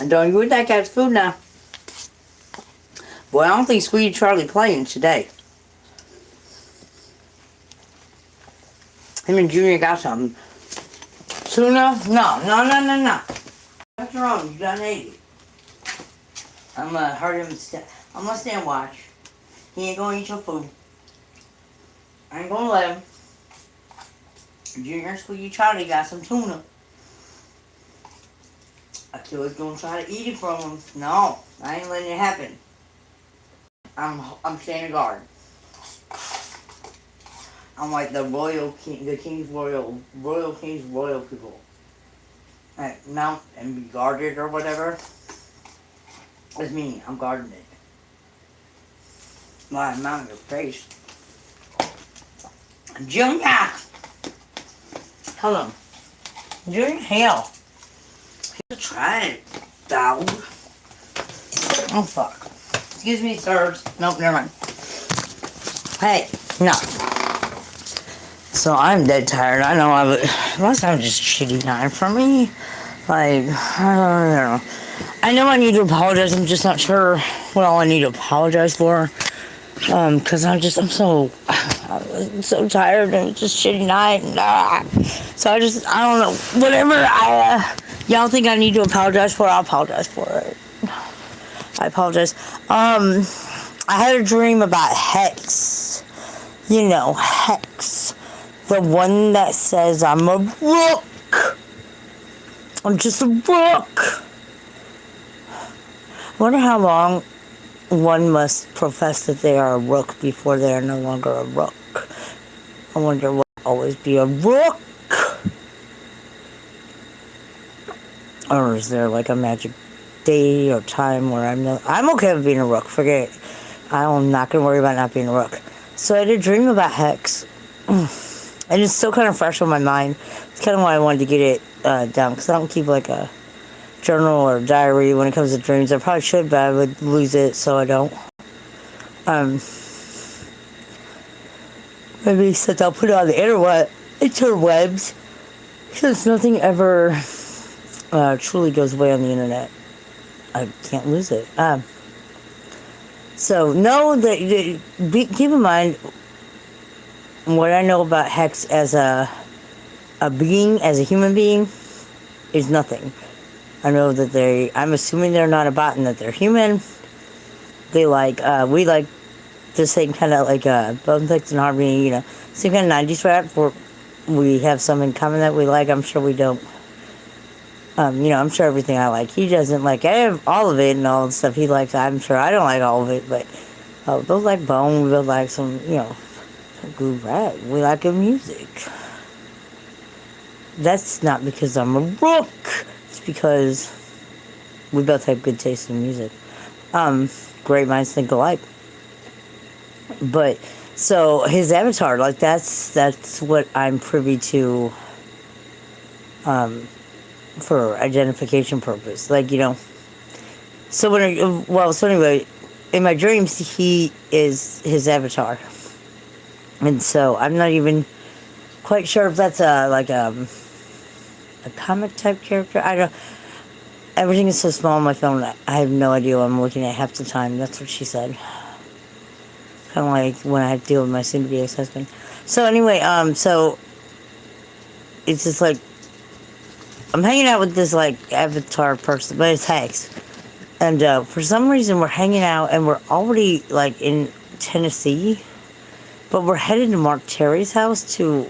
Don't you eat that cat's food now. Boy, I don't think Sweetie Charlie playing today. Him and Junior got something. Tuna? No. What's wrong? You done ate it. I'm gonna hurt him. I'm gonna stand watch. He ain't gonna eat your food. I ain't gonna let him. Junior and Squeaky Charlie got some tuna. Achilles gonna try to eat it from him. No, I ain't letting it happen. I'm standing guard. I'm like the royal king, the king's royal king's royal people. Like mount and be guarded or whatever. It's me. I'm guarding it. My mount your face. Junior! Hold on. Junior, hell. Try it, dog. Oh, fuck. Excuse me, sirs. Nope, never mind. Hey, no. So, I'm dead tired. I know last time was just a shitty night for me. Like, I don't know. I know I need to apologize. I'm just not sure what all I need to apologize for. Cause I'm so tired and it's just shitty night. And, so I don't know. Whatever y'all think I need to apologize for, I'll apologize for it. I apologize. I had a dream about Hex. You know, Hex. The one that says I'm a rook. I'm just a rook. I wonder how long one must profess that they are a rook before they are no longer a rook. I wonder what will always be a rook. Or is there like a magic day or time where I'm okay with being a rook. Forget it. I'm not going to worry about not being a rook. So I had a dream about Hex. And it's still kind of fresh on my mind. It's kind of why I wanted to get it down. Because I don't keep like a journal or diary when it comes to dreams. I probably should, but I would lose it, so I don't. Maybe since I'll put it on the interwebs, since nothing ever truly goes away on the internet, I can't lose it. So know that keep in mind what I know about Hex as a being, as a human being, is nothing. I know that I'm assuming they're not a bot and that they're human. They we like the same kind of Bone Thugs and Harmony, you know, same kind of 90s rap where we have some in common that we like. I'm sure we don't. You know, I'm sure everything I like. He doesn't like all of it and all the stuff he likes. I'm sure I don't like all of it, but we both like Bone. We both like some, you know, some good rap. We like good music. That's not because I'm a rook. It's because we both have good taste in music. Great minds think alike. But so his avatar, like that's what I'm privy to. For identification purpose, like, you know. So anyway, in my dreams, he is his avatar, and so I'm not even quite sure if that's a comic type character. I don't. Everything is so small on my phone. I have no idea what I'm looking at half the time. That's what she said. Kind of like when I had to deal with my soon-to-be ex-husband. So anyway, so it's just like I'm hanging out with this avatar person, but it's Hex. And for some reason we're hanging out and we're already in Tennessee, but we're headed to Mark Terry's house to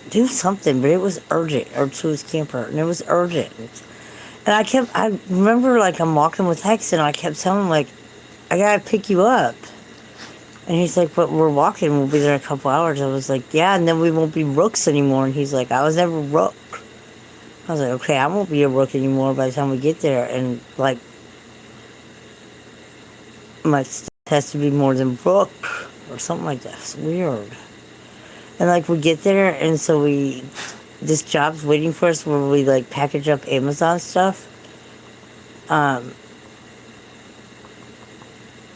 do something, but it was urgent, or to his camper, and it was urgent. And I remember I'm walking with Hex and I kept telling him I gotta pick you up. And he's like, but we're walking, we'll be there in a couple hours. I was like, yeah, and then we won't be rooks anymore. And he's like, I was never a rook. I was like, okay, I won't be a rook anymore by the time we get there. And, my stuff has to be more than rook or something like that. It's weird. And, we get there, and so this job's waiting for us where we, package up Amazon stuff. I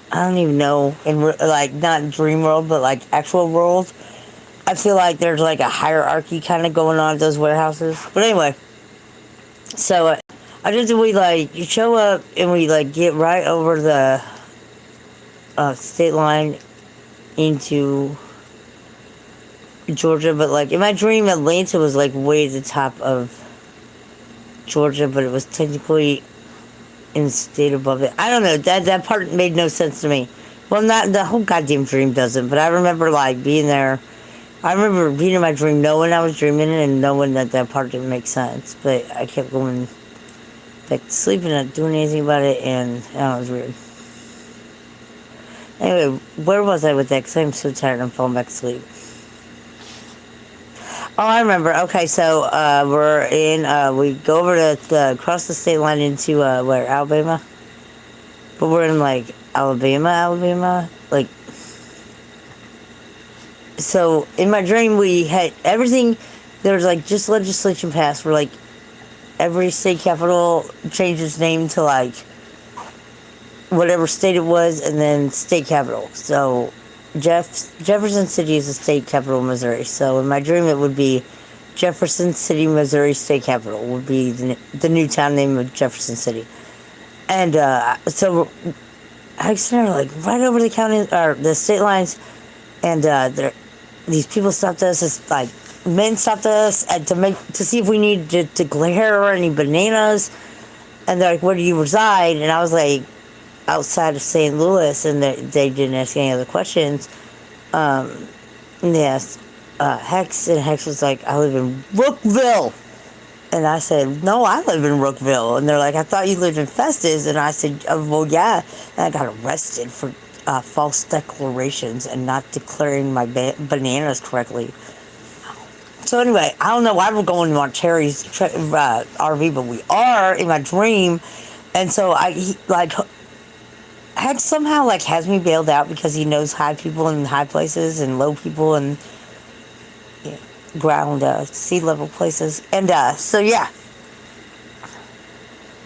don't even know, in, not dream world, but, actual world. I feel like there's, a hierarchy kind of going on at those warehouses. But anyway. So, I just we like you show up and we like get right over the state line into Georgia, but like in my dream, Atlanta was like way at the top of Georgia, but it was technically in the state above it. I don't know. That part made no sense to me. Well, not the whole goddamn dream doesn't, but I remember like being there. I remember being in my dream, knowing I was dreaming it, and knowing that part didn't make sense. But I kept going back to sleep and not doing anything about it, and that was weird. Anyway, where was I with that? Because I'm so tired, I'm falling back asleep. Oh, I remember. Okay, so we're in. We go over across the state line into where Alabama, but we're in like Alabama. Like, so in my dream we had everything. There was like just legislation passed where like every state capital changed its name to like whatever state it was, and then state capital. So Jefferson City is the state capital of Missouri. So in my dream, it would be Jefferson City, Missouri State Capital would be the new town name of Jefferson City. And so Alex and I are like right over the county or the state lines, and these people stopped us. It's like men stopped us and to see if we needed to declare or any bananas. And they're like, "Where do you reside?" And I was like, outside of St. Louis, and they didn't ask any other questions. And they asked Hex, and Hex was like, "I live in Rookville." And I said, "No, I live in Rookville." And they're like, "I thought you lived in Festus." And I said, "Well, yeah." And I got arrested for false declarations and not declaring my bananas correctly. So anyway, I don't know why we're going on Terry's RV, but we are in my dream. And so Hex somehow like has me bailed out because he knows high people in high places and low people in ground sea level places, and so yeah,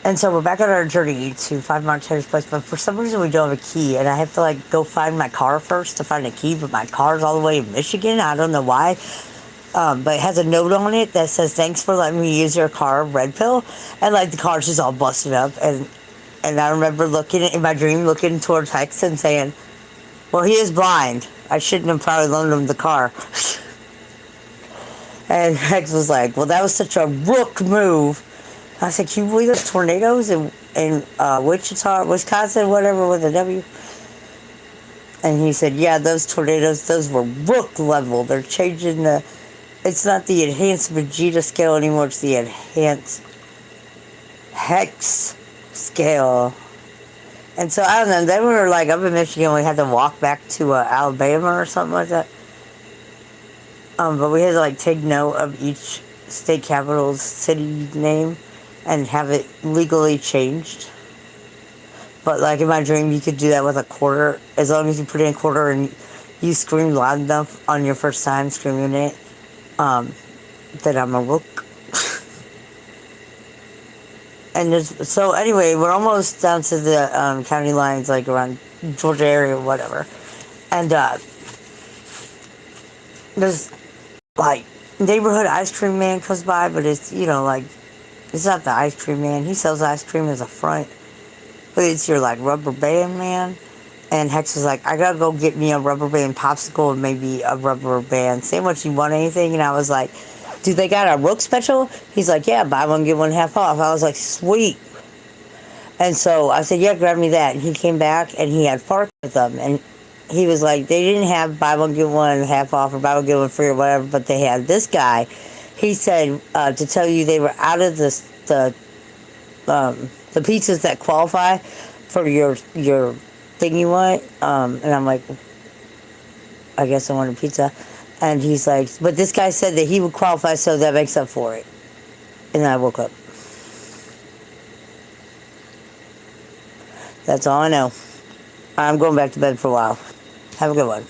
and so we're back on our journey to find Montana's place, but for some reason we don't have a key, and I have to like go find my car first to find a key, but my car's all the way in Michigan. I don't know why, but it has a note on it that says thanks for letting me use your car, red pill, and like the car's just all busted up, and I remember looking in my dream, looking towards Hex and saying, "Well, he is blind. I shouldn't have probably loaned him the car." And Hex was like, "Well, that was such a rook move." I said, "Can you believe there's tornadoes in Wichita, Wisconsin, whatever, with a W?" And he said, "Yeah, those tornadoes, those were rook level. They're changing it's not the enhanced Vegeta scale anymore, it's the enhanced Hex scale." And so I don't know, then we were like up in Michigan, we had to walk back to Alabama or something like that, but we had to like take note of each state capital's city name and have it legally changed. But like in my dream, you could do that with a quarter, as long as you put in a quarter and you scream loud enough on your first time screaming it, that I'm a rook. And so anyway, we're almost down to the county lines, like around Georgia area or whatever. And there's like neighborhood ice cream man comes by, but it's, like, it's not the ice cream man. He sells ice cream as a front, but it's your like rubber band man. And Hex was like, "I gotta go get me a rubber band popsicle and maybe a rubber band sandwich. You want anything?" And I was like, "Do they got a Rook special?" He's like, "Yeah, buy one, get one half off." I was like, "Sweet." And so I said, "Yeah, grab me that." And he came back and he had Fark with them. And he was like, they didn't have buy one, get one half off or buy one, get one free or whatever, but they had this guy. He said to tell you they were out of the pizzas that qualify for your thing you want. And I'm like, I guess I want a pizza. And he's like, but this guy said that he would qualify, so that makes up for it. And then I woke up. That's all I know. I'm going back to bed for a while. Have a good one.